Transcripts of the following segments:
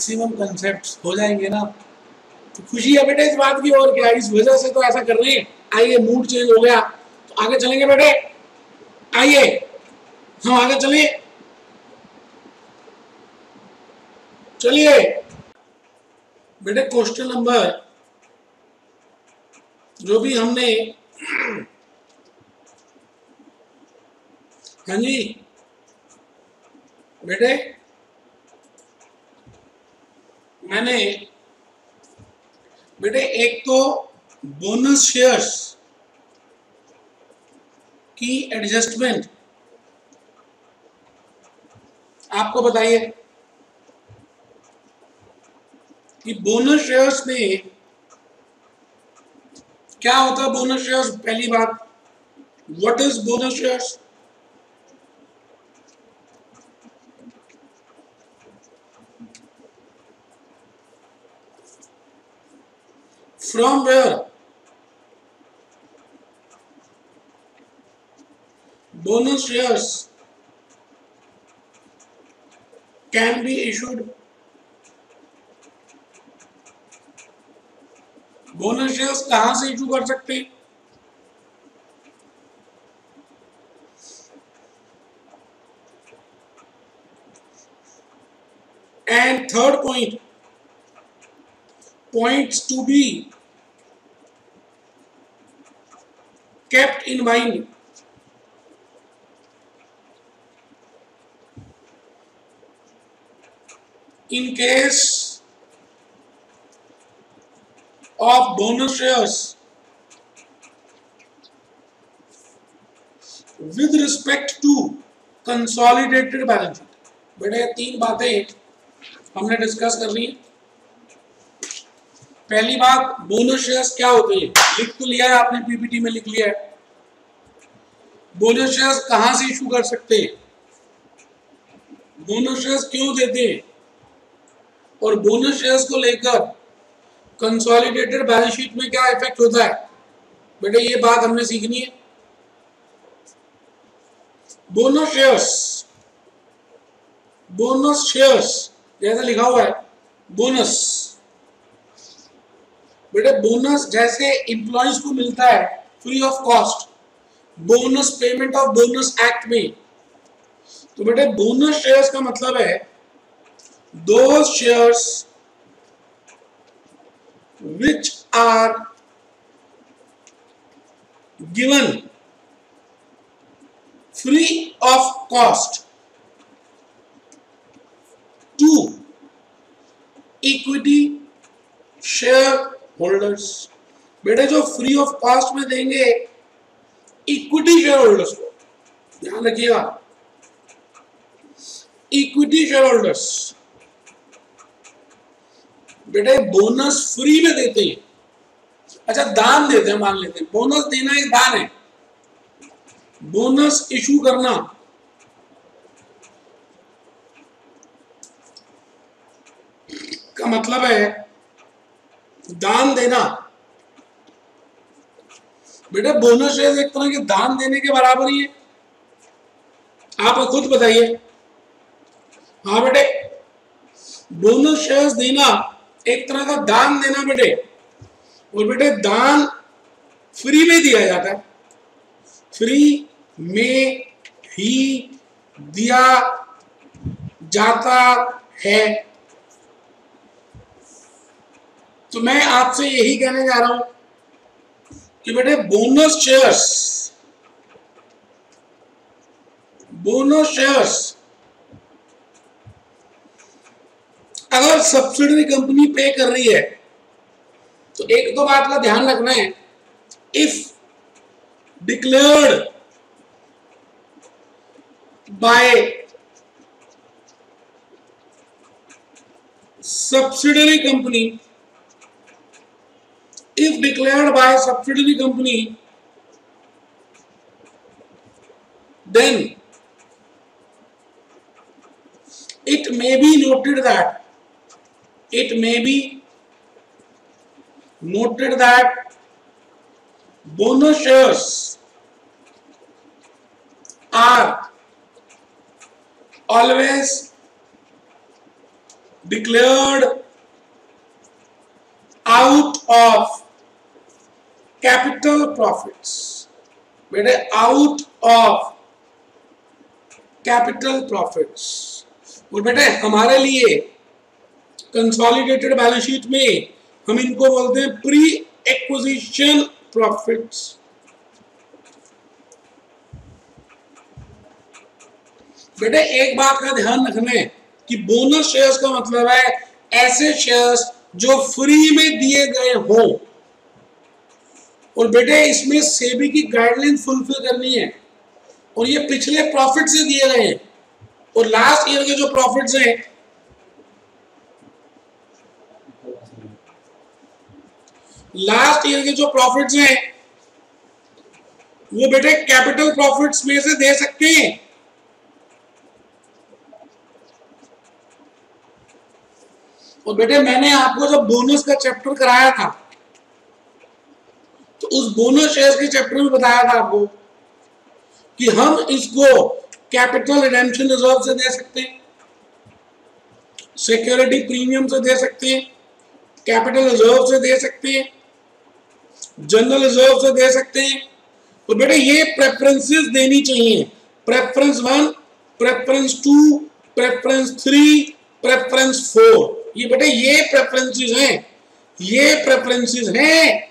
Maximum concepts हो जाएंगे ना तो खुशी है बेटे इस बात की, और क्या, इस वजह से तो ऐसा कर रहे हैं। आइए, मूड चेंज हो गया तो आगे चलेंगे बेटे, आइए हम आगे चले, चलिए बेटे क्वेश्चन नंबर जो भी हमने हाँ जी बेटे, मैंने बेटे एक तो बोनस शेयर्स की एडजस्टमेंट आपको बताइए कि बोनस शेयर्स में क्या होता है। बोनस शेयर्स, पहली बात, what is bonus shares? From where bonus shares can be issued? Bonus shares कहां से इशू कर सकते हैं? And third point, points to be kept in mind in case of bonus shares with respect to consolidated balance sheet। बेटे तीन बातें हमने discuss कर ली। पहली बात, बोनस शेयर्स क्या होते हैं, लिख तो लिया है आपने, पीपीटी में लिख लिया है। बोनस शेयर्स कहां से इशू कर सकते हैं, बोनस शेयर्स क्यों देते हैं, और बोनस शेयर्स को लेकर कंसोलिडेटेड बैलेंस शीट में क्या इफेक्ट होता है। बेटे ये बात हमने सीखनी है। बोनस शेयर्स जैसा लिखा हुआ है बोनस, बेटे बोनस जैसे एम्प्लॉइज को मिलता है free of cost, bonus payment of bonus act में, तो बेटे बोनस शेयर्स का मतलब है those shares which are given free of cost to equity shareholders। बेटे जो फ्री ऑफ कॉस्ट में देंगे इक्विटी शेयर होल्डर्स को, ध्यान रखिएगा, इक्विटी शेयर होल्डर्स। बेटे बोनस फ्री में देते हैं, अच्छा दान देते हैं, मान लेते हैं बोनस देना एक दान है, बोनस इशू करना का मतलब है दान देना। बेटे बोनस शेयर एक तरह के दान देने के बराबर ही है, आप खुद बताइए। हाँ बेटे, बोनस शेयर्स देना एक तरह का दान देना बेटे, और बेटे दान फ्री में दिया जाता है, फ्री में ही दिया जाता है। तो मैं आपसे यही कहने जा रहा हूं कि बेटे बोनस शेयर्स अगर सब्सिडरी कंपनी पे कर रही है तो एक दो बात का ध्यान रखना है। If declared by subsidiary company, if declared by a subsidiary company, then it may be noted that bonus shares are always declared out of capital profits, बेटे out of capital profits। और बेटे हमारे लिए कंसोलिडेटेड बैलेंस शीट में हम इनको बोलते हैं प्री एक्विजिशन प्रॉफिट्स। बेटे एक बात का ध्यान रखना है कि बोनस शेयर्स का मतलब है ऐसे शेयर्स जो फ्री में दिए गए हों, और बेटे इसमें सेबी की गाइडलाइन फुलफिल करनी है, और ये पिछले प्रॉफिट से दिए गए हैं, और लास्ट ईयर के जो प्रॉफिट्स हैं वो बेटे कैपिटल प्रॉफिट्स में से दे सकते हैं। और बेटे मैंने आपको जब बोनस का चैप्टर कराया था तो उस बोनस शेयर्स के चैप्टर में बताया था आपको कि हम इसको कैपिटल रिडेम्पशन रिजर्व से दे सकते हैं, सिक्योरिटी प्रीमियम से दे सकते हैं, कैपिटल रिजर्व से दे सकते हैं, जनरल रिजर्व से दे सकते हैं। तो बेटे ये प्रेफरेंसेस देनी चाहिए, प्रेफरेंस 1, प्रेफरेंस 2, प्रेफरेंस 3, प्रेफरेंस 4। ये बेटे ये प्रेफरेंसेस हैं,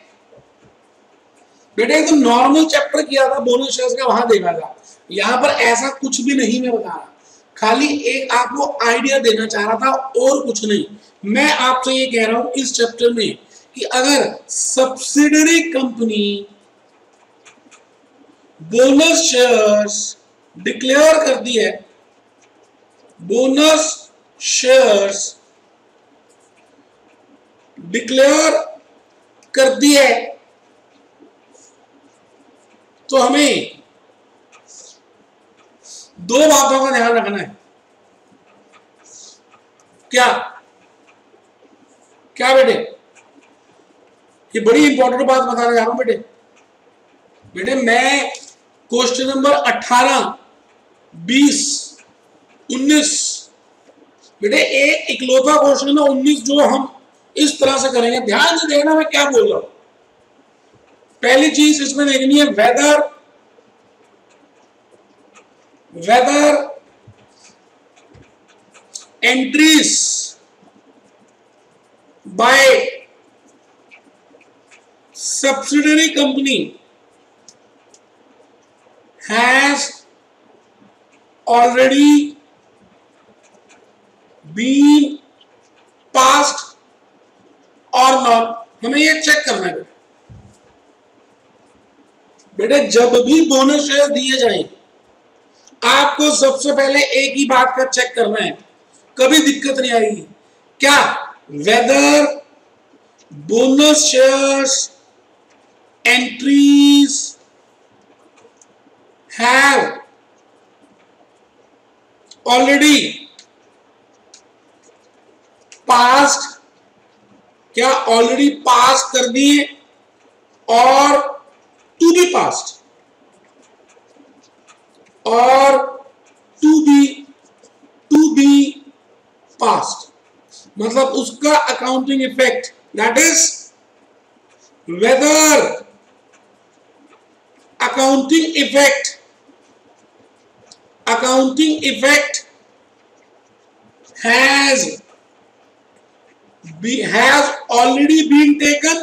बेटे तो नॉर्मल चैप्टर किया था बोनस शेयर्स का, वहां देखा था। यहां पर ऐसा कुछ भी नहीं मैं बता रहा, खाली एक आपको आइडिया देना चाह रहा था और कुछ नहीं। मैं आपसे ये कह रहा हूं इस चैप्टर में कि अगर subsidiary company bonus shares declare करती है, बोनस शेयर्स डिक्लेयर करती है, तो हमें दो बातों का ध्यान रखना है। क्या क्या बेटे, ये बड़ी इंपॉर्टेंट बात बताने जा रहा हूं बेटे। बेटे मैं क्वेश्चन नंबर 18, 20, 19, बेटे एक इकलौता क्वेश्चन है 19 जो हम इस तरह से करेंगे। ध्यान से देखना मैं क्या बोल रहा हूं। पहली चीज इसमें देखनी है whether entries by subsidiary company has already been passed or not। हमें ये चेक करना है बेटे। जब भी बोनस शेयर दिए जाएं आपको सबसे पहले एक ही बात का चेक करना है, कभी दिक्कत नहीं आएगी। क्या? Whether bonus shares entries have already passed, क्या ऑलरेडी पास कर दिए, और टू बी पास्ड, और टू बी पास्ड, मतलब उसका accounting effect, that is whether accounting effect has already been taken,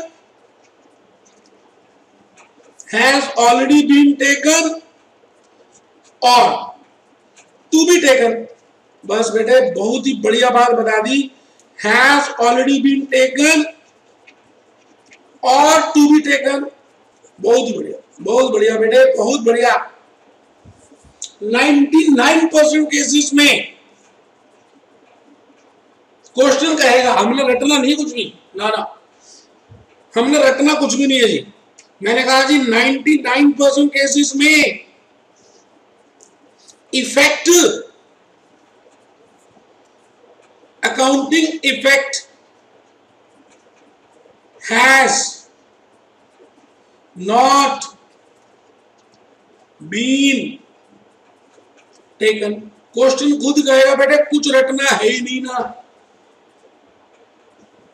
और to be taken। बस बेटे बहुत ही बढ़िया बात बता दी, has already been taken और to be taken। बहुत ही बढ़िया, बहुत बढ़िया बेटे, बहुत बढ़िया। 99% केसेस में क्वेश्चन कहेगा, हमने रटना नहीं कुछ भी, ना हमने रटना कुछ भी नहीं है जी। मैंने कहा जी 99% केसेस में effect, accounting effect has not been taken. Question खुद कहेगा बेटे कुछ रटना है ही नहीं ना,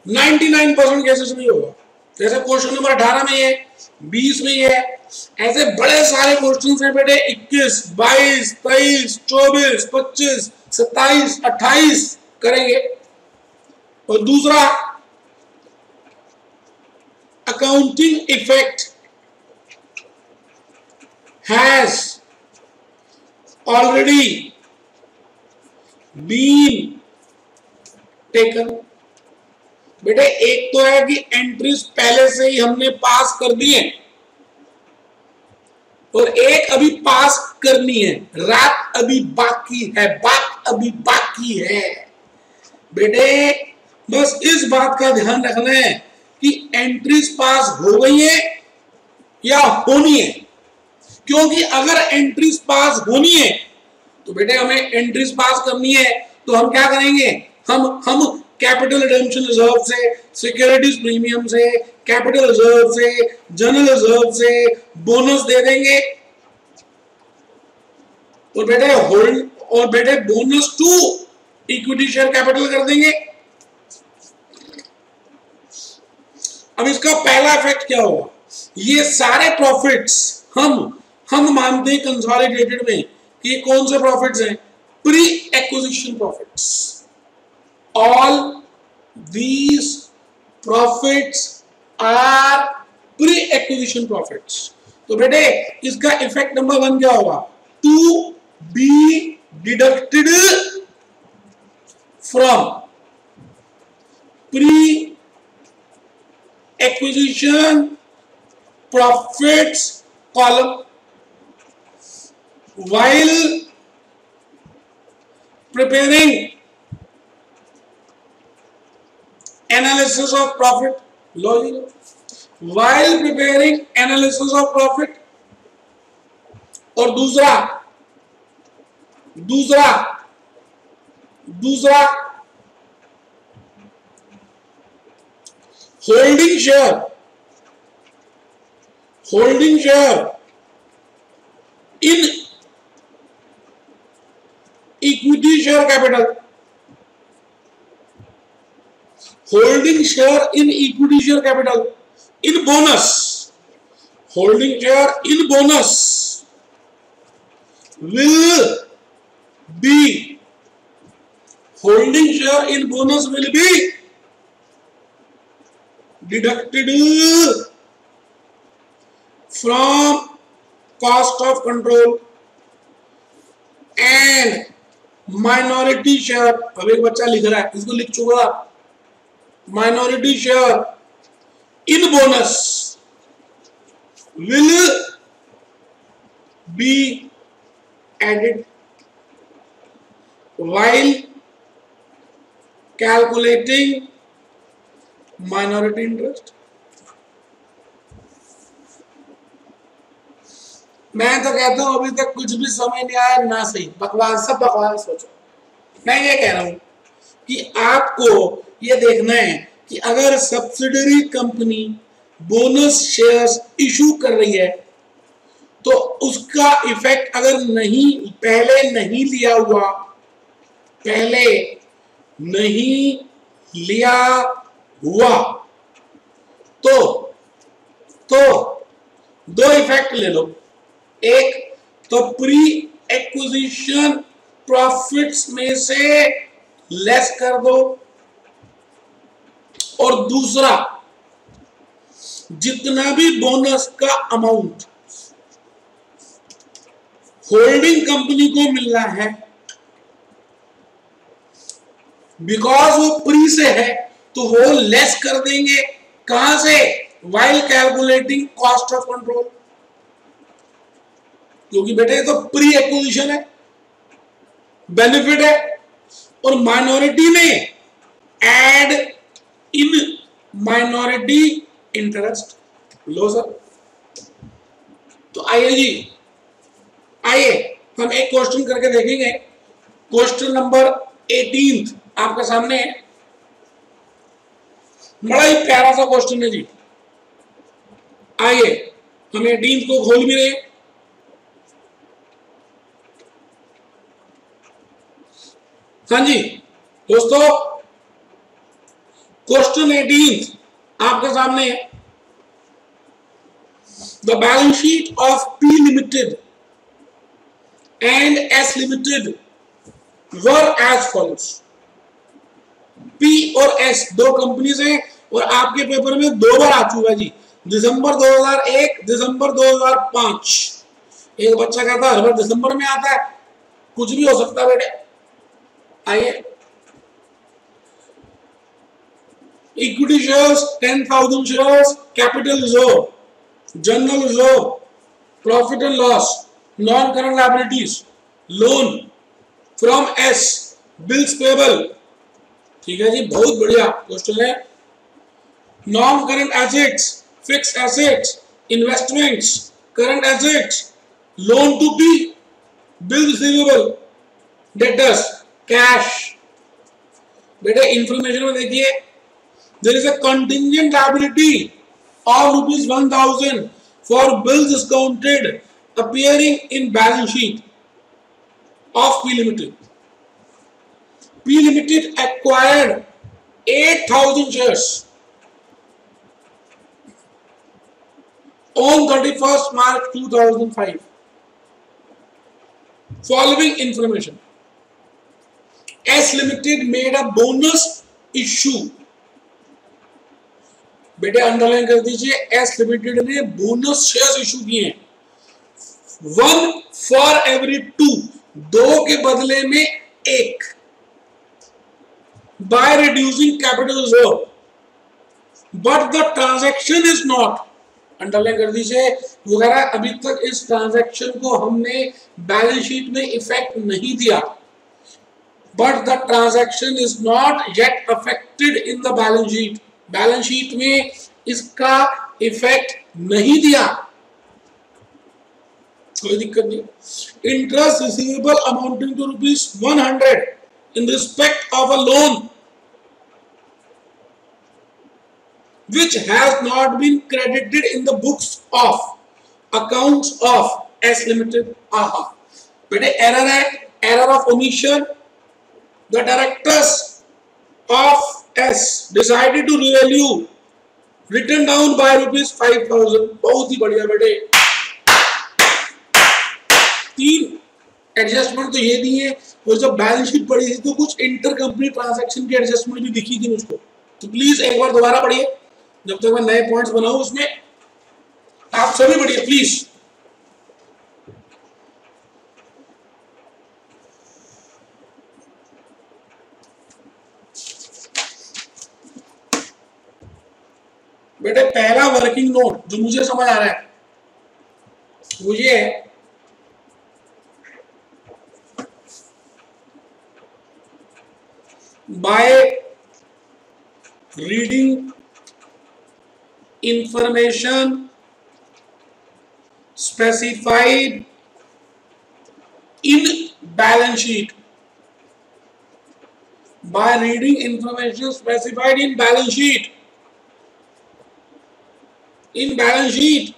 99% केसेस में होगा। जैसे क्वेश्चन नंबर 18 में है, 20 में है, ऐसे बड़े सारे क्वेश्चन हैं बेटे। 21, 22, 23, 24, 25, 27, 28 करेंगे। और दूसरा, accounting effect has already been taken. बेटे एक तो है कि एंट्रीज पहले से ही हमने पास कर दी है, और एक अभी पास करनी है। रात अभी बाकी है, बात अभी बाकी है। बेटे बस इस बात का ध्यान रखना है कि एंट्रीज पास हो गई है या होनी है। क्योंकि अगर एंट्रीज पास होनी है तो बेटे हमें एंट्रीज पास करनी है, तो हम क्या करेंगे, हम कैपिटल रिडेम्पशन रिजर्व से, सिक्योरिटीज प्रीमियम से, कैपिटल रिजर्व से, जनरल रिजर्व से बोनस दे देंगे। और बेटे bonus to equity share capital कर देंगे। अब इसका पहला इफेक्ट क्या होगा, ये सारे प्रॉफिट्स हम मानते हैं कंसोलिडेटेड में कि कौन से प्रॉफिट्स हैं, pre acquisition profits. All these profits are pre acquisition profits. तो बेटे इसका इफेक्ट नंबर 1 क्या होगा, to be deducted from pre acquisition profits column while preparing analysis of profit, while preparing analysis of profit। और दूसरा holding share in equity share capital, holding share in equity share capital in bonus, holding share in bonus will be, holding share in bonus will be deducted from cost of control and minority share। अब एक बच्चा लिख रहा है, इसको लिख चुका, minority share in bonus will be added while calculating minority interest। मैं तो कहता हूं अभी तक कुछ भी समझ नहीं आया ना, सही बकवास, सब बकवास सोचो। मैं ये कह रहा हूं कि आपको ये देखना है कि अगर subsidiary company bonus shares issue कर रही है तो उसका इफेक्ट अगर पहले नहीं लिया हुआ तो दो इफेक्ट ले लो। एक तो प्री एक्विजिशन प्रॉफिट्स में से लेस कर दो, और दूसरा जितना भी बोनस का अमाउंट होल्डिंग कंपनी को मिल रहा है, बिकॉज वो प्री से है तो वो लेस कर देंगे। कहां से, while calculating cost of control, क्योंकि बेटे तो प्री एक्विजिशन है, बेनिफिट है, और माइनॉरिटी में एड इन माइनॉरिटी इंटरेस्ट। लो सर, तो आइए हम एक क्वेश्चन करके देखेंगे। क्वेश्चन नंबर 18 आपके सामने है, बड़ा ही प्यारा सा क्वेश्चन है जी। आइए हम 18 को खोल भी रहे। हाँ जी दोस्तों, क्वेश्चन 18 आपके सामने है। The balance sheet of P limited and S limited were as follows. P और एस दो कंपनीज हैं और आपके पेपर में दो बार आ चुका है जी, दिसंबर 2001, दिसंबर 2005। एक बच्चा कहता है हर बार दिसंबर में आता है, कुछ भी हो सकता है बेटे। आइए, equity shares 10,000 shares, capital reserve, general reserve, profit and loss, non current liabilities, loan from S, bills payable. ठीक है जी, बहुत बढ़िया क्वेश्चन है। Non current assets, fix assets, investments, current assets, loan to P, bill receivable, debtors, cash. बेटे information में देखिए, there is a contingent liability of ₹1,000 for bills discounted appearing in balance sheet of P Limited. P Limited acquired 8,000 shares on 31st March 2005. Following information: S Limited made a bonus issue. बेटे underline कर दीजिए, S limited ने bonus shares issue किए हैं, 1 for every 2, 2 के बदले में 1, by reducing capital reserve, but the transaction is not, underline कर दीजिए, वो कह रहा है अभी तक इस ट्रांजैक्शन को हमने बैलेंस शीट में इफेक्ट नहीं दिया, but the transaction is not yet affected in the balance sheet, balance sheet में इसका इफेक्ट नहीं दिया, कोई दिक्कत नहीं। Interest receivable amounting to ₹100 in respect of a loan which has not been credited in the books of accounts of S Limited. aha, बेटे error है, error of omission. The directors of S decided to revalue written down by ₹5,000. बहुत ही बढ़िया बेटे, 3 adjustment तो ये दी है, और जब बैलेंस शीट पढ़ी थी तो कुछ इंटर कंपनी ट्रांजैक्शन की एडजस्टमेंट भी दिखी थी मुझको, तो प्लीज एक बार दोबारा पढ़िए जब तक मैं नए पॉइंट्स बनाऊं उसमें। आप सभी पढ़िए प्लीज। बेटे पहला वर्किंग नोट जो मुझे समझ आ रहा है वो ये है, by reading information specified in balance sheet, by reading information specified in balance sheet, in balance sheet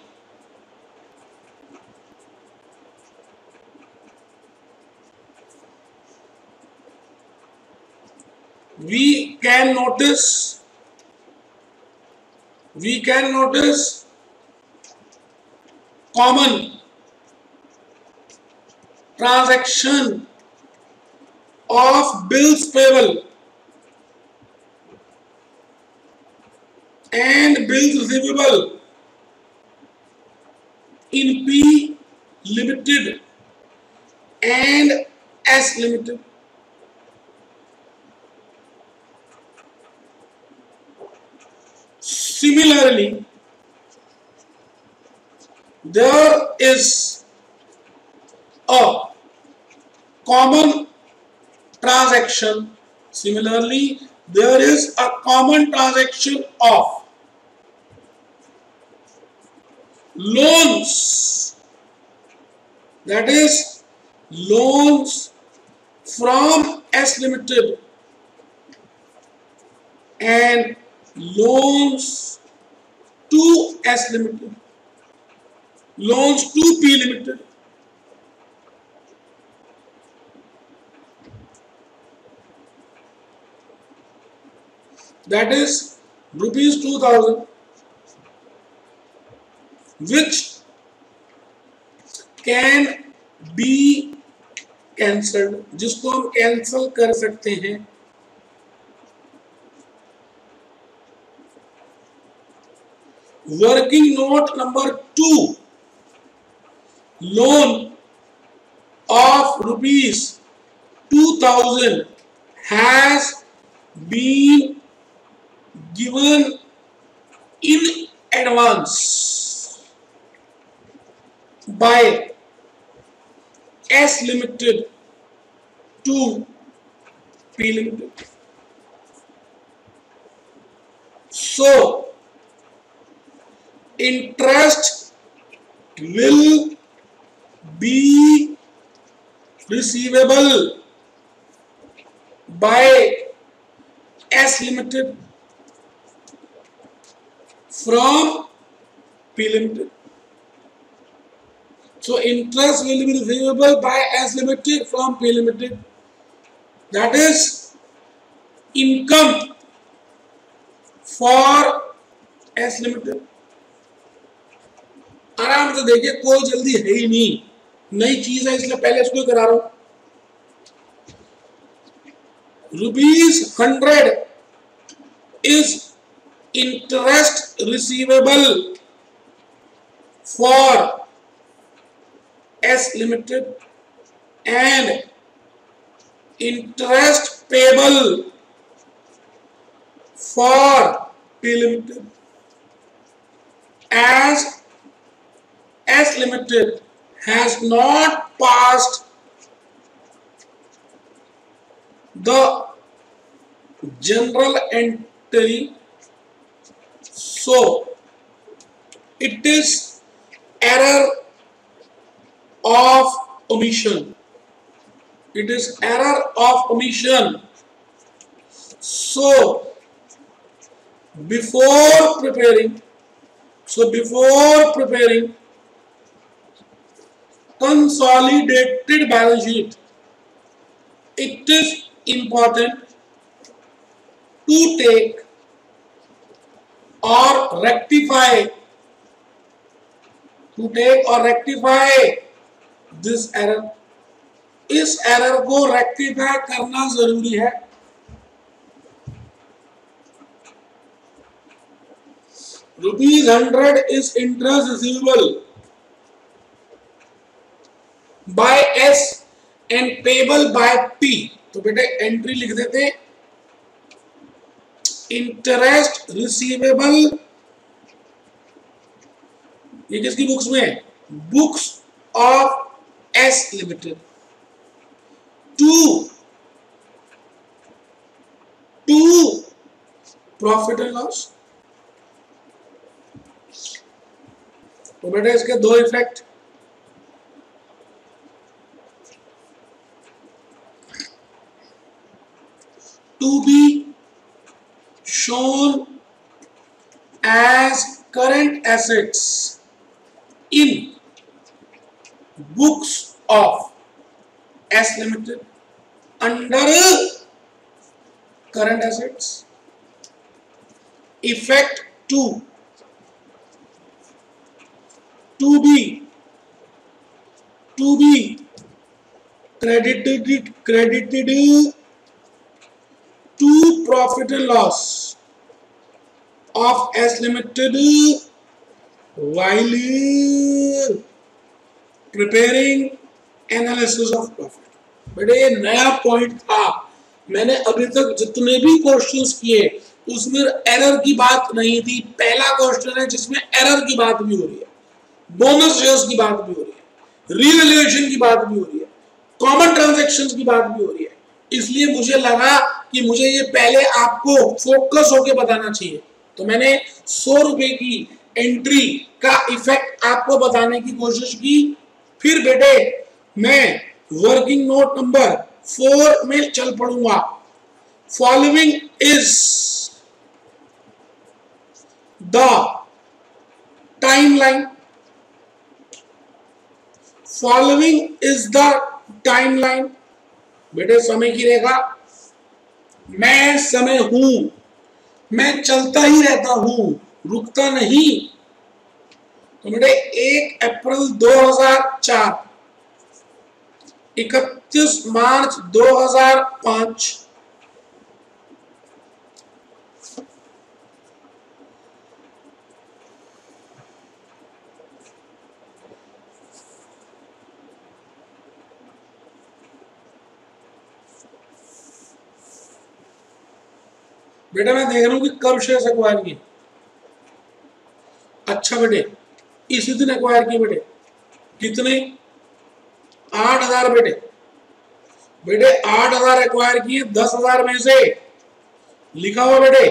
we can notice common transaction of bills payable and bills receivable in P Limited and S Limited. Similarly, there is a common transaction. Similarly, there is a common transaction of loans, that is loans from S Limited and loans to S Limited, loans to P Limited. that is rupees 2000, which can be cancelled, जिसको हम cancel कर सकते हैं. Working note number 2, loan of rupees 2000 has been given in advance by S Limited to P Limited. So interest will be receivable by S Limited from P Limited. So interest will be receivable by S Limited from P Limited. That is income for S Limited. आराम से देखिए, कोई जल्दी है ही नहीं, नई चीज है इसलिए पहले इसको करा रहा हूं. ₹100 is interest receivable for S Limited and interest payable for P Limited, as S Limited has not passed the general entry, so it is error of omission. It is error of omission. So before preparing consolidated balance sheet, it is important to take or rectify this error. इस error को rectify करना जरूरी है. ₹100 is interest receivable by S and payable by P. तो बेटे entry लिख देते, interest receivable, ये किसकी बुक्स में है? Books of S limited, to profit and loss. तो बेटा इसके दो effect, to be shown as current assets in books of S Limited under current assets. Effect 2, to be credited to profit and loss of S Limited while preparing analysis of profit. बड़े नया point था, मैंने अभी तक जितने भी questions किए उसमें एरर की बात नहीं थी. पहला क्वेश्चन है जिसमें एरर की बात भी हो रही है, बोनस शेयर्स की बात भी हो रही है, रीवैल्यूएशन की बात भी हो रही है, कॉमन ट्रांजैक्शंस की बात भी हो रही है. इसलिए मुझे लगा कि मुझे ये पहले आपको फोकस होके बताना चाहिए, तो मैंने 100 रुपए की एंट्री का इफेक्ट आपको बताने की कोशिश की. फिर बेटे मैं वर्किंग नोट नंबर 4 में चल पड़ूंगा. Following is the timeline. Following is the timeline. बेटे समय की रेखा, मैं समय हूं, मैं चलता ही रहता हूं, रुकता नहीं। तो बेटे 1 अप्रैल 2004, 31 मार्च 2005, बेटा मैं देख रहा हूं कि कब शेयर एक्वायर किए। अच्छा बेटे इसी दिन एक्वायर किए बेटे। कितने? 8,000 बेटे। बेटे 8,000 एक्वायर किए, 10,000 में से लिखा हुआ बेटे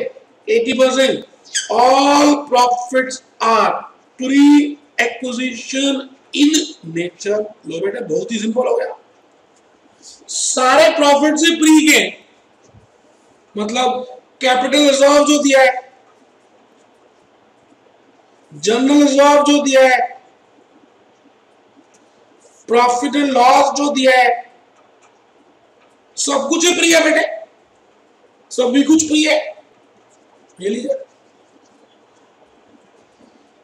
80%। All profits are pre acquisition in nature. लो बेटे बहुत ही सिंपल हो गया। सारे प्रॉफिट से प्री के, मतलब कैपिटल रिजर्व जो दिया है, जनरल रिजर्व जो दिया है, प्रॉफिट एंड लॉस जो दिया है, सब कुछ प्री है बेटे, सभी कुछ प्री है। ये लीजिए,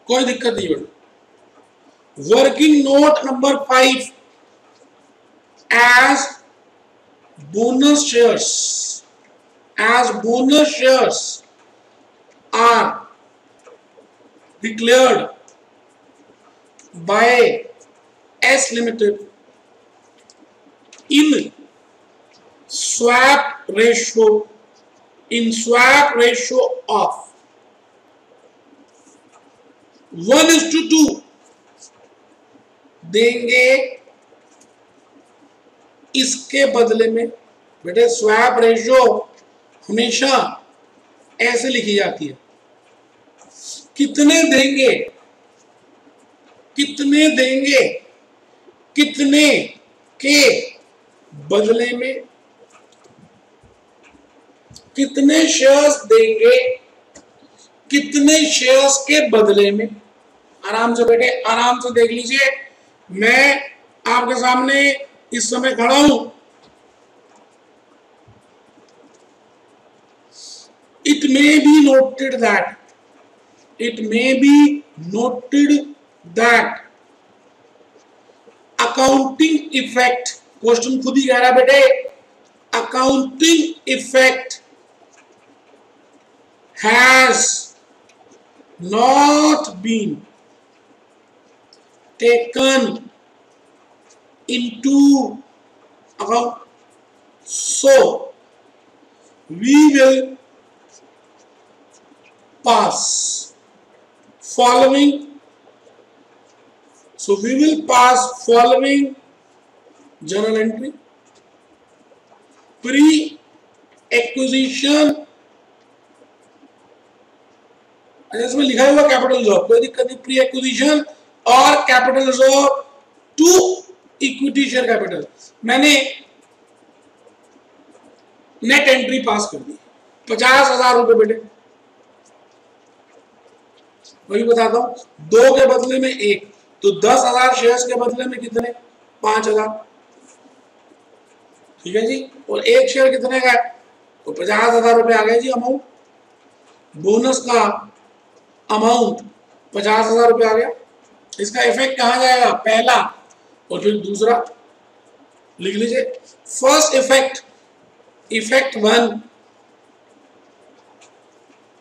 कोई दिक्कत नहीं बेटे। Working note number 5 as bonus shares are declared by S Limited in swap ratio of 1:2 देंगे। इसके बदले में बेटे स्वैप रेशियो हमेशा ऐसे लिखी जाती है, कितने देंगे, कितने देंगे, कितने के बदले में, कितने शेयर्स देंगे, कितने शेयर्स के बदले में। आराम से बेटे आराम से देख लीजिए, मैं आपके सामने इस समय खड़ा हूं। It may be noted that accounting effect, question खुद ही कह रहा है बेटे, accounting effect has not been taken into account, so we will pass following journal entry. Pre-acquisition, इसमें लिखा हुआ कैपिटल रिजर्व, कोई दिक्कत नहीं। प्री एक्विजिशन और capital reserve to equity share capital, मैंने नेट एंट्री पास कर दी 50,000 रुपए बेटे। वही बताता हूं, 2 के बदले में 1, तो 10,000 शेयर्स के बदले में कितने? 5,000। ठीक है जी। और 1 शेयर कितने का है? तो 50,000 रुपए आ गए जी अमाउंट। बोनस का अमाउंट 50,000 रुपए आ गया। इसका इफेक्ट कहां जाएगा? पहला और फिर दूसरा लिख लीजिए। First effect, effect 1,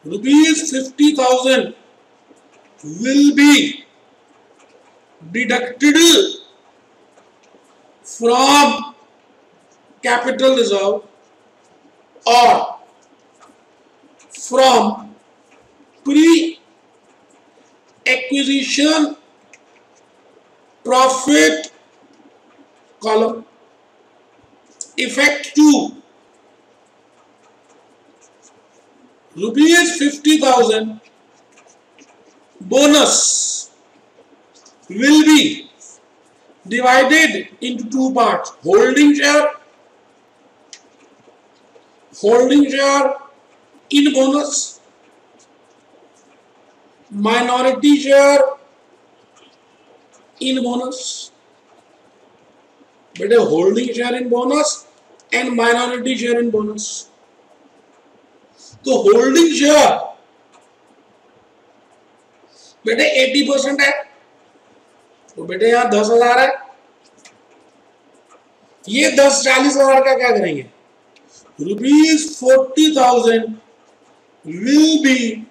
₹50,000 will be deducted from capital reserve or from pre-acquisition profit column. Effect 2, ₹50,000 bonus will be divided into 2 parts. Holding share in bonus, minority share in bonus. बेटे holding share in bonus and minority share in bonus. तो holding share बेटे 80% है, तो बेटे यहां 10,000 है। ये 40,000 का क्या करेंगे? ₹40,000 will be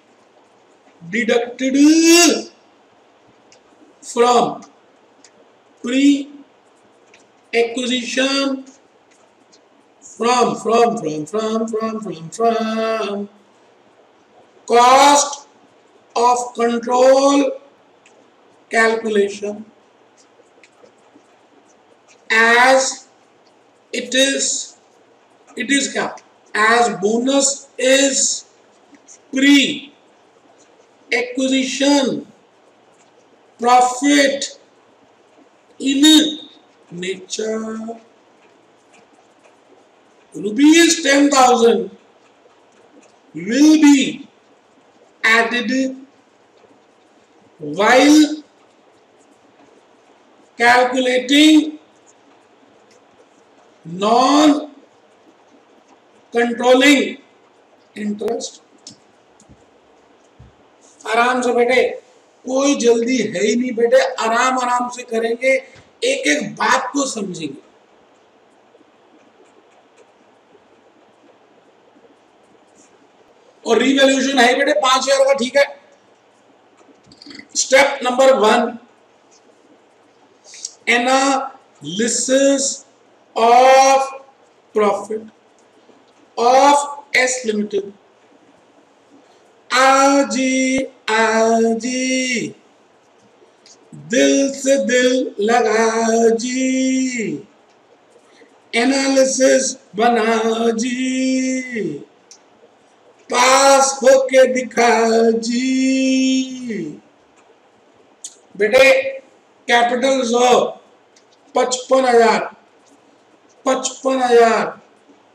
deducted from pre-acquisition from cost of control calculation as it is क्या? As bonus is pre-acquisition profit in nature. ₹10,000 will be added while calculating non-controlling interest. आराम से बेटे, कोई जल्दी है ही नहीं बेटे, आराम आराम से करेंगे, एक एक बात को समझेंगे। और रिवैल्यूएशन है बेटे 5,000 का, ठीक है। Step number 1, analysis of profit of S limited. आजी दिल से दिल लगा जी, एनालिसिस बना जी, पास होके दिखा जी। बेटे कैपिटल रिजर्व 55,000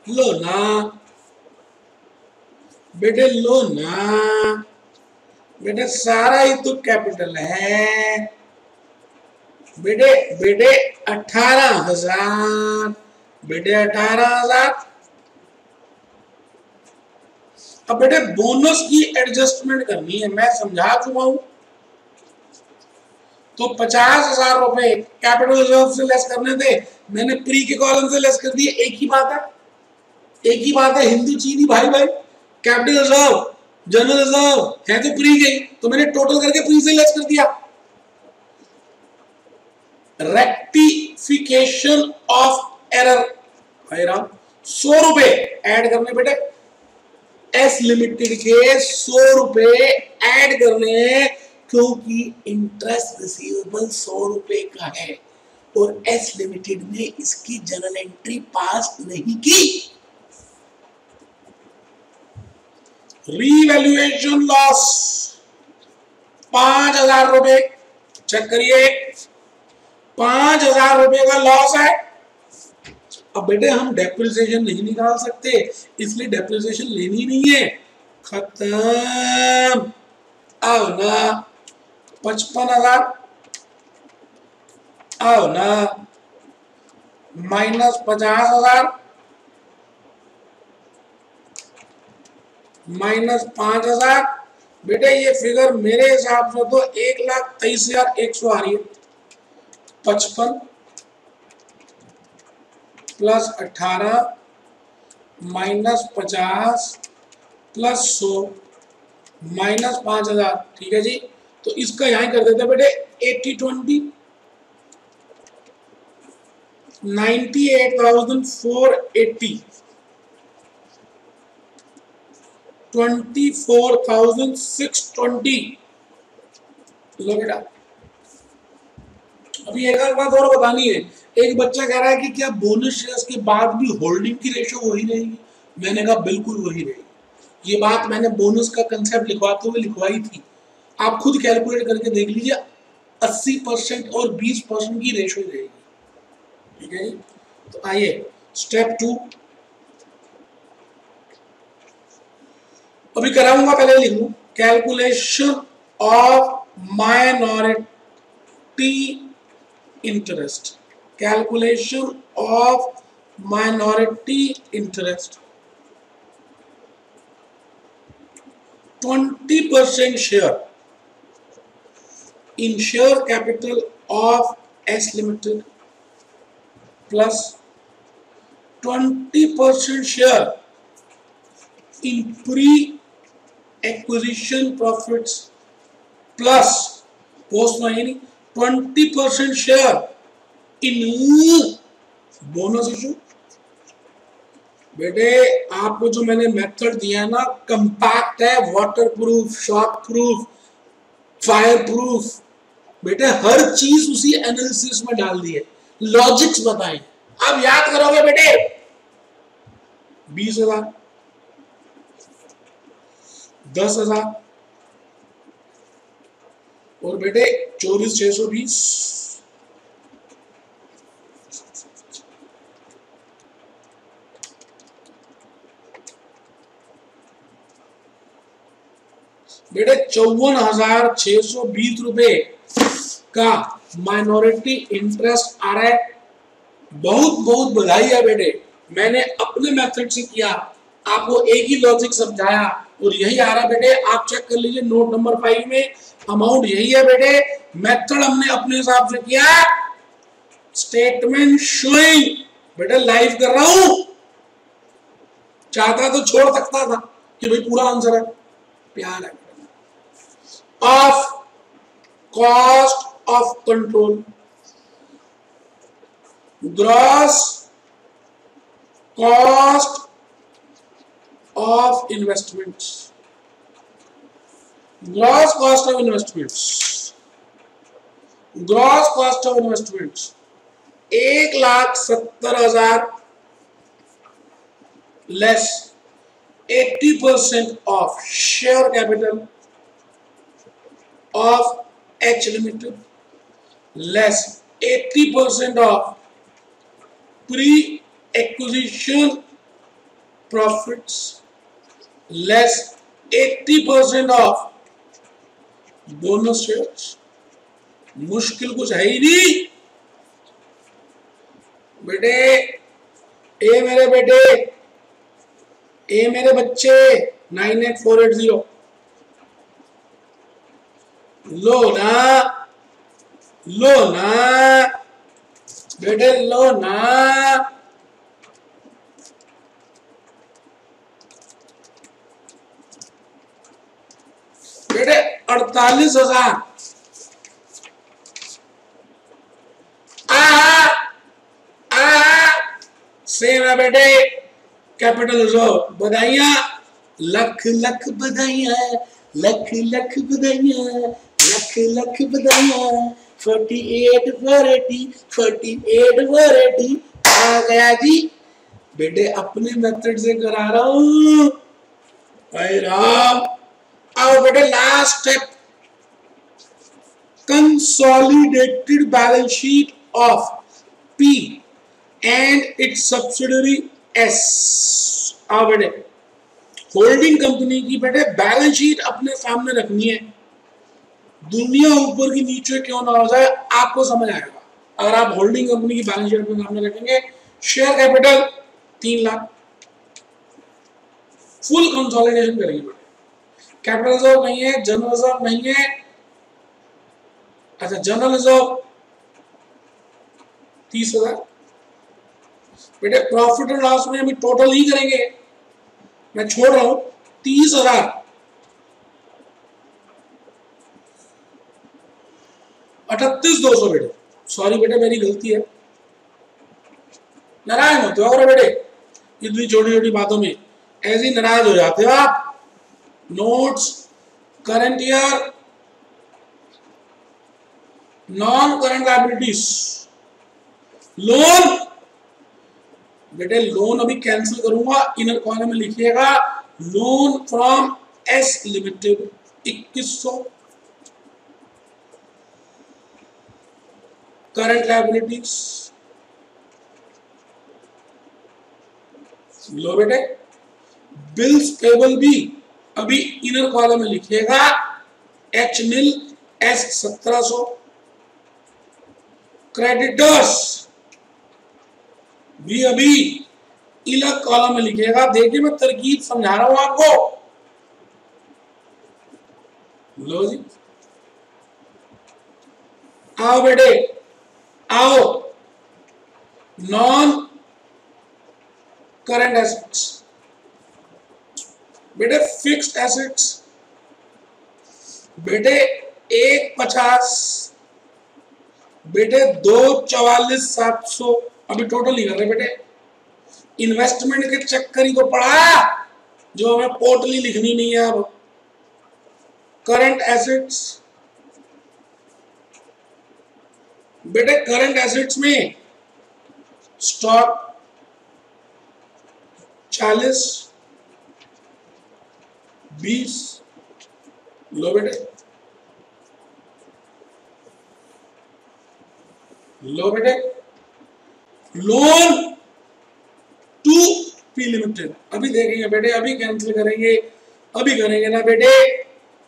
लो ना बेटे, लो ना बेटे, सारा ही तो कैपिटल है बेटे। 18,000 बेटे, 18,000। अब बेटे बोनस की एडजस्टमेंट करनी है, मैं समझा चुका हूं। तो 50,000 रुपए कैपिटल रिजर्व से लेस करने थे, मैंने प्री के कॉलम से लेस कर दिए। एक ही बात है, हिंदू चीनी भाई भाई। कैपिटल रिजर्व जनरल रिजर्व है तो प्री गई, तो मैंने टोटल करके प्री से लेस कर दिया। रेक्टिफिकेशन ऑफ एरर भाई राम, 100 रुपए ऐड करने बेटे, एस लिमिटेड के 100 रुपए ऐड करने, क्योंकि इंटरेस्ट रिसीवेबल 100 रुपए का है और एस लिमिटेड ने इसकी जनरल एंट्री पास नहीं की। रीवैल्यूएशन लॉस 5,000 रुपए, चेक करिए 5,000 रुपए का लॉस है। अब बेटे हम डेप्रिसिएशन नहीं निकाल सकते, इसलिए डेप्रिसिएशन लेनी नहीं है, खत्म। आओ ना 55,000, आओ ना माइनस 50,000 माइनस 5,000। बेटे ये फिगर मेरे हिसाब से तो 1,23,100 आ रही है। 55 प्लस 18 माइनस 50 प्लस 100 माइनस 5,000, ठीक है जी। तो इसका यहां कर देते बेटे 80-20, 98,480, 24,620। लो बेटा, अभी एक बात और बतानी है। एक बच्चा कह रहा है कि क्या बोनस शेयर्स के बाद भी होल्डिंग की रेशो वही रहेगी? मैंने कहा बिल्कुल वही रहेगी। ये बात मैंने बोनस का कंसेप्ट लिखवाते हुए लिखवाई थी, आप खुद कैलकुलेट करके देख लीजिए, 80% और 20% की रेशो रहेगी, ठीक है। तो आइए स्टेप 2 अभी कराऊंगा, पहले लिख लूं। Calculation of minority interest, calculation of minority interest. 20% share in share capital of S limited plus 20% share in pre acquisition profits plus post महीने 20% शेयर इन बोनस इशू। बेटे आपको जो मैंने मेथड दिया है ना, कंपैक्ट है, water proof, shock proof, fire proof. बेटे हर चीज उसी एनालिसिस में डाल दी है, लॉजिक्स बताए। अब याद करोगे बेटे 20,000, 10,000 और बेटे 24,620। बेटे 54,620 रुपए का माइनॉरिटी इंटरेस्ट आ रहा है। बहुत बहुत बधाई है बेटे, मैंने अपने मेथड से किया, आपको एक ही लॉजिक समझाया और यही आ रहा है बेटे। आप चेक कर लीजिए नोट नंबर 5 में अमाउंट यही है बेटे। मेथड हमने अपने हिसाब से किया, स्टेटमेंट शोइंग बेटे लाइव कर रहा हूं। चाहता तो छोड़ सकता था कि भाई पूरा आंसर है, प्यार है। Of cost of control, gross cost of investments, gross cost of investments, gross cost of investments 1,70,000 less 80% of share capital of H Limited less 80% of pre-acquisition profits less 80% of bonus shares। मुश्किल कुछ है ही नहीं बेटे। ए मेरे बेटे, ए मेरे बच्चे 98480 लो ना, लो ना बेटे, लो ना। बेटे 48,000 सेम है बेटे। कैपिटल रिजर्व बधाइयां, लख लख बधाइयां, लख लख बधाइयां, लख लख बधाइयां। 48 for 80, 48 for 80 आ गया जी बेटे। अपने मेथड से करा रहा हूं भाई राम। आओ बेटे last step, consolidated balance sheet of P and it's subsidiary S. आओ बेटे, होल्डिंग कंपनी की बेटे बैलेंस शीट अपने सामने रखनी है। दुनिया ऊपर की नीचे क्यों ना हो जाए, आपको समझ आएगा अगर आप होल्डिंग कंपनी की बैलेंस शीट अपने सामने रखेंगे। Share capital 3 lakh, full consolidation करेंगे बेटे। कैपिटल रिजर्व नहीं है, जनरल रिजर्व नहीं है। अच्छा जनरल रिजर्व 30,000 बेटे। प्रॉफिट एंड लॉस में हम टोटल ही करेंगे, मैं छोड़ रहा हूं 30,000। 38,200 बेटे, सॉरी बेटे मेरी गलती है। नाराज होते हो बेटे इतनी छोटी छोटी बातों में, ऐसे ही नाराज हो जाते हो आप। Notes current year, non current liabilities, loan बेटे। लोन अभी कैंसिल करूंगा, इनर कॉलम में लिखिएगा loan from S limited 2100। Current liabilities लो बेटे। बिल्स पेबल भी अभी इनर कॉलम में लिखिएगा एच नील एस 1700। क्रेडिटर्स भी अभी इलग कॉलम में लिखिएगा। देखिए मैं तरकीब समझा रहा हूं आपको। लो जी, आओ बेटे आओ, नॉन करंट एसेट्स, बेटे फिक्स्ड एसेट्स, बेटे 150, बेटे 244,700, अभी टोटल नहीं कर रहे बेटे, इन्वेस्टमेंट के चक्कर ही तो पड़ा जो हमें पोर्टली लिखनी नहीं है। अब करंट एसेट्स, बेटे करंट एसेट्स में स्टॉक 40, 20, लो बेटे, लो बेटे, लोन टू पी लिमिटेड, अभी देखेंगे बेटे, अभी कैंसिल करेंगे, अभी करेंगे ना बेटे,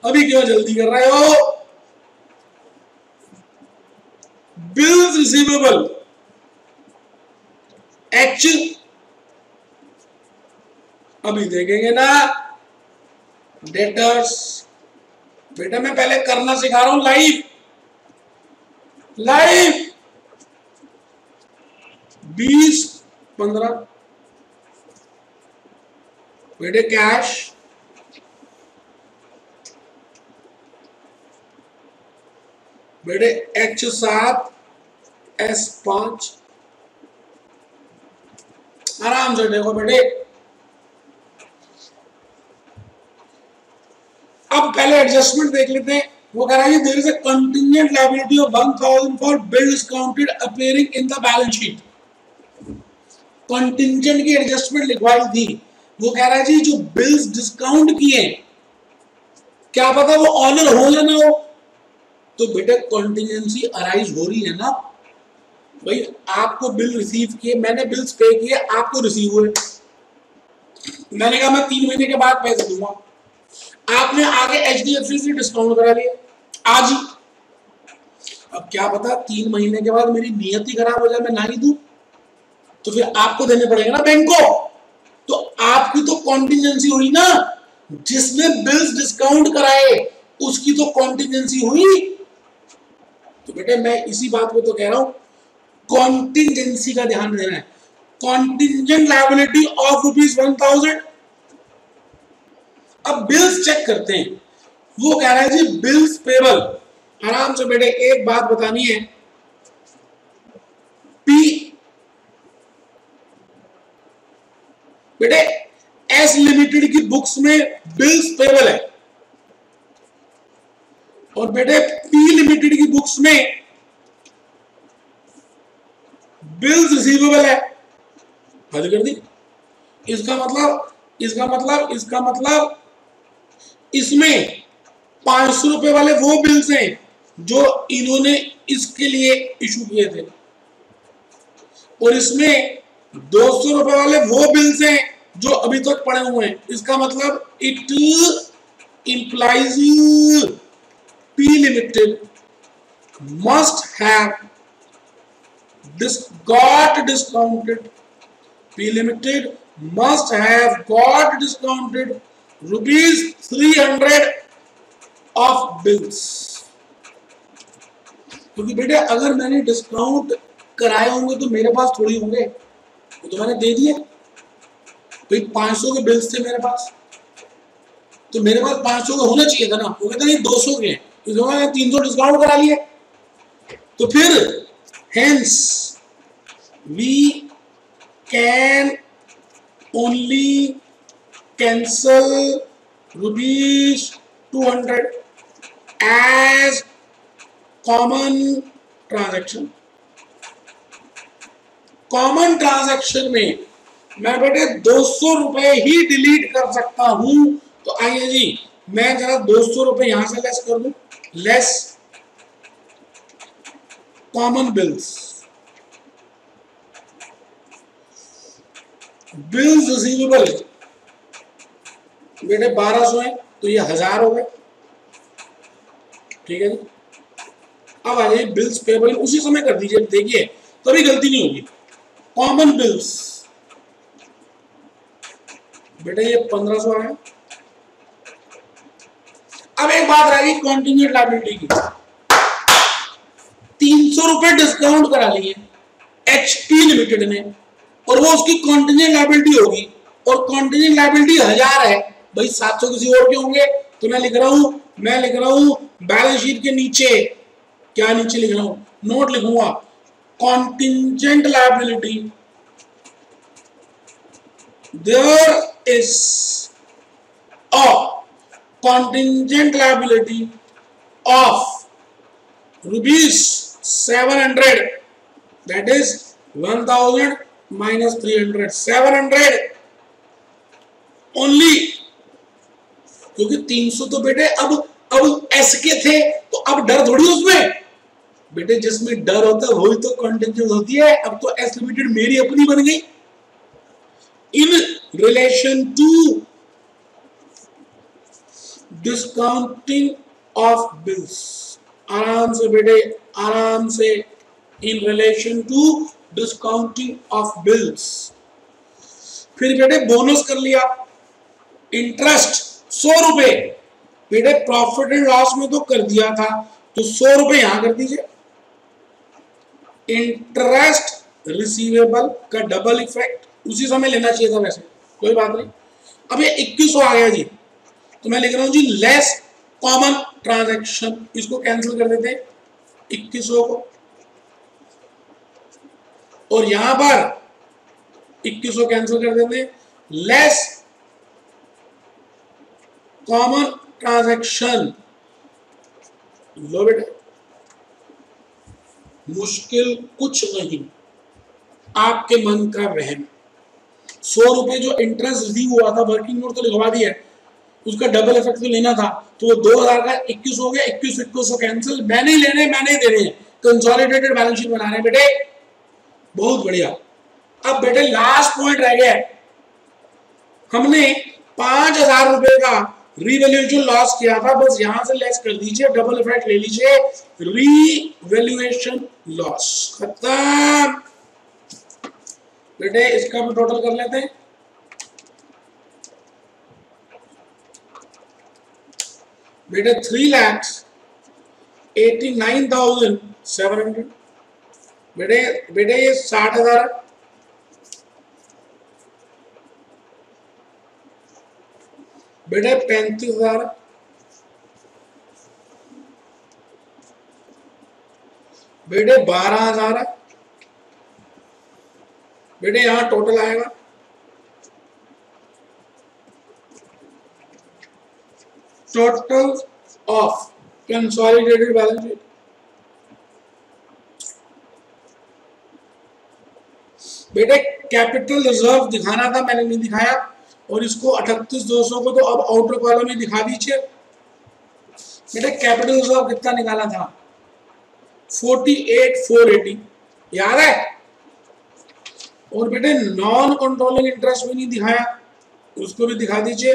अभी क्यों जल्दी कर रहे हो। बिल्स रिसीवेबल एच, अभी देखेंगे ना। डेटर्स, बेटा मैं पहले करना सिखा रहा हूं, लाइव लाइव, 20, 15, बेटे कैश, बेटे H7 S5, आराम से देखो बेटे। अब पहले एडजस्टमेंट देख लेते हैं। वो कह रहा है there is a contingent liability of 1000 for bill discounted appearing in the balance sheet. Contingent की एडजस्टमेंट लिखवाई थी। वो कह रहा है जी जो बिल्स डिस्काउंट किए, क्या पता वो ऑनर हो या ना हो, तो बेटा कंटिजेंसी अराइज हो रही है ना भाई। आपको बिल रिसीव किए, मैंने बिल्स पे किए, आपको रिसीव हुए, मैंने कहा मैं 3 महीने के बाद पैसे दूंगा, आपने आगे HDFC से डिस्काउंट करा लिया आज ही। अब क्या पता 3 महीने के बाद मेरी नियत ही खराब हो जाए, मैं ना ही दूं, तो फिर आपको देने पड़ेगा ना बैंक को। तो आपकी तो कॉन्टिजेंसी हुई ना, जिसने बिल्स डिस्काउंट कराए उसकी तो कॉन्टिजेंसी हुई। तो बेटे मैं इसी बात को तो कह रहा हूं, कॉन्टिजेंसी का ध्यान देना है। Contingent liability of ₹1000। अब बिल्स चेक करते हैं। वो कह रहा है जी बिल्स पेबल, आराम से बेटे एक बात बतानी है, पी बेटे एस लिमिटेड की बुक्स में बिल्स पेबल है, और बेटे पी लिमिटेड की बुक्स में बिल्स रिसीवेबल है। हद कर दी। इसका मतलब इसमें 500 रुपए वाले वो बिल्स हैं जो इन्होंने इसके लिए इशू किए थे, और इसमें 200 रुपए वाले वो बिल्स हैं जो अभी तक पड़े हुए हैं। इसका मतलब it implies P Limited must have got discounted. P Limited must have got discounted ₹300 of bills. क्योंकि बेटे अगर मैंने डिस्काउंट कराए होंगे तो मेरे पास थोड़ी होंगे, वो तो मैंने दे दिए भाई। 500 के बिल्स थे मेरे पास, तो मेरे पास 500 का होना चाहिए था ना। वो कहते नहीं 200 के हैं, तो मैंने 300 डिस्काउंट करा लिए। तो फिर hence we can only cancel ₹200 as common transaction. Common transaction में मैं बेटे 200 रुपए ही डिलीट कर सकता हूं। तो आइए जी मैं जरा 200 रुपए यहां से लेस कर दूं, less common bills, bills receivable बेटे 1200 है, तो ये 1000 हो गए, ठीक है जी। अब आ जाइए बिल्स पेबल, उसी समय कर दीजिए, देखिए तभी गलती नहीं होगी। कॉमन बिल्स बेटे ये 1500 आए। अब एक बात रह गई कॉन्टिजेंट लायबिलिटी की। 300 रुपए डिस्काउंट करा लिए एचपी लिमिटेड ने, और वो उसकी कॉन्टिजेंट लायबिलिटी होगी, और कॉन्टिजेंट लायबिलिटी 1000 है भाई, 700 किसी और के होंगे। तो मैं लिख रहा हूं बैलेंस शीट के नीचे, क्या नीचे लिख रहा हूं, नोट लिखूंगा, contingent liability, there is a contingent liability of ₹700, that is 1000 minus 300, 700 only, क्योंकि 300 तो बेटे अब एस के थे, तो अब डर थोड़ी उसमें बेटे, जिसमें डर होता है वही तो कॉन्टिजेंट होती है। अब तो एस लिमिटेड मेरी अपनी बन गई। In relation to discounting of bills, आराम से बेटे, आराम से, in relation to discounting of bills. फिर बेटे बोनस कर लिया, इंटरेस्ट 100 रुपए, बेटे प्रॉफिट एंड लॉस में तो कर दिया था, तो 100 रुपए यहां कर दीजिए। इंटरेस्ट रिसीवेबल का डबल इफेक्ट उसी समय लेना चाहिए था, वैसे कोई बात नहीं। अब ये 2100 आ गया जी, तो मैं लिख रहा हूं जी लेस कॉमन ट्रांजैक्शन, इसको कैंसिल कर देते हैं 2100 को, और यहां पर 2100 कैंसिल कर देते हैं, लेस कॉमन ट्रांजैक्शन। लो बेटा, मुश्किल कुछ नहीं, आपके मन का वहम। 100 रुपए जो इंटरेस्ट रिसीव हुआ था, वर्किंग नोट तो लिखवा दिया, उसका डबल इफेक्ट तो लेना था, तो वो 2000 का 21 हो गया, 21 कैंसिल, मैंने ही लेने, मैंने ही देने, कंसोलिडेटेड बैलेंस शीट बना रहे हैं बेटे, बहुत बढ़िया। अब बेटे लास्ट पॉइंट रह गया, हमने 5000 रुपए का रीवैल्यूएशन लॉस किया था, बस यहां से लेस कर दीजिए, डबल इफेक्ट ले लीजिए, रीवैल्यूएशन लॉस खत्म। बेटे इसका भी टोटल कर लेते हैं, बेटे 3,89,700, बेटे ये 60,000, बेटे 35,000, बेटे 12,000, बेटे यहां टोटल आएगा total of consolidated balance sheet, बेटे कैपिटल रिजर्व दिखाना था, मैंने नहीं दिखाया, और इसको 38,200 को तो अब आउटर कॉलम में दिखा दीजिए। बेटे कैपिटल रिजर्व कितना निकाला था, 48,480, याद है। और बेटे नॉन कंट्रोलिंग इंटरेस्ट भी नहीं दिखाया, उसको भी दिखा दीजिए।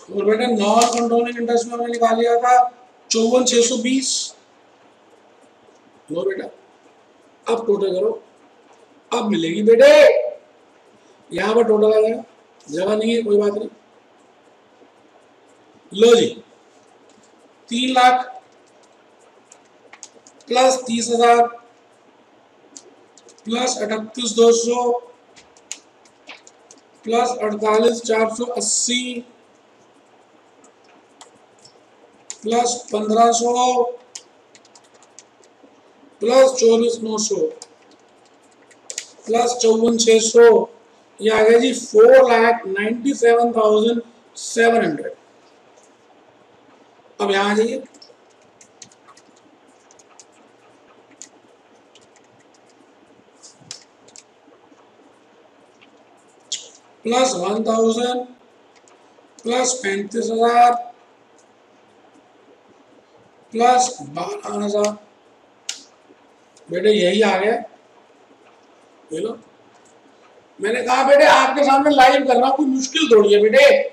और बेटा नॉन कंट्रोलिंग इंटरेस्ट में हमने निकाल लिया था 54,620। लो बेटा, अब टोटल करो, अब मिलेगी बेटे, यहां पर टोटल आ गया, जगह नहीं है कोई बात नहीं। लो जी, 3 lakh plus 30,000 plus 38,200 plus 48,480 plus 1500 plus 24,900 plus 54,600, ये आ गया जी 4,97,700। अब यहां आ जाइए, प्लस 1,000 प्लस 35,000 प्लस 12,000, बेटे यही आ गया। लो, मैंने कहा बेटे आपके सामने लाइव कर रहा हूं, कोई मुश्किल थोड़ी है बेटे।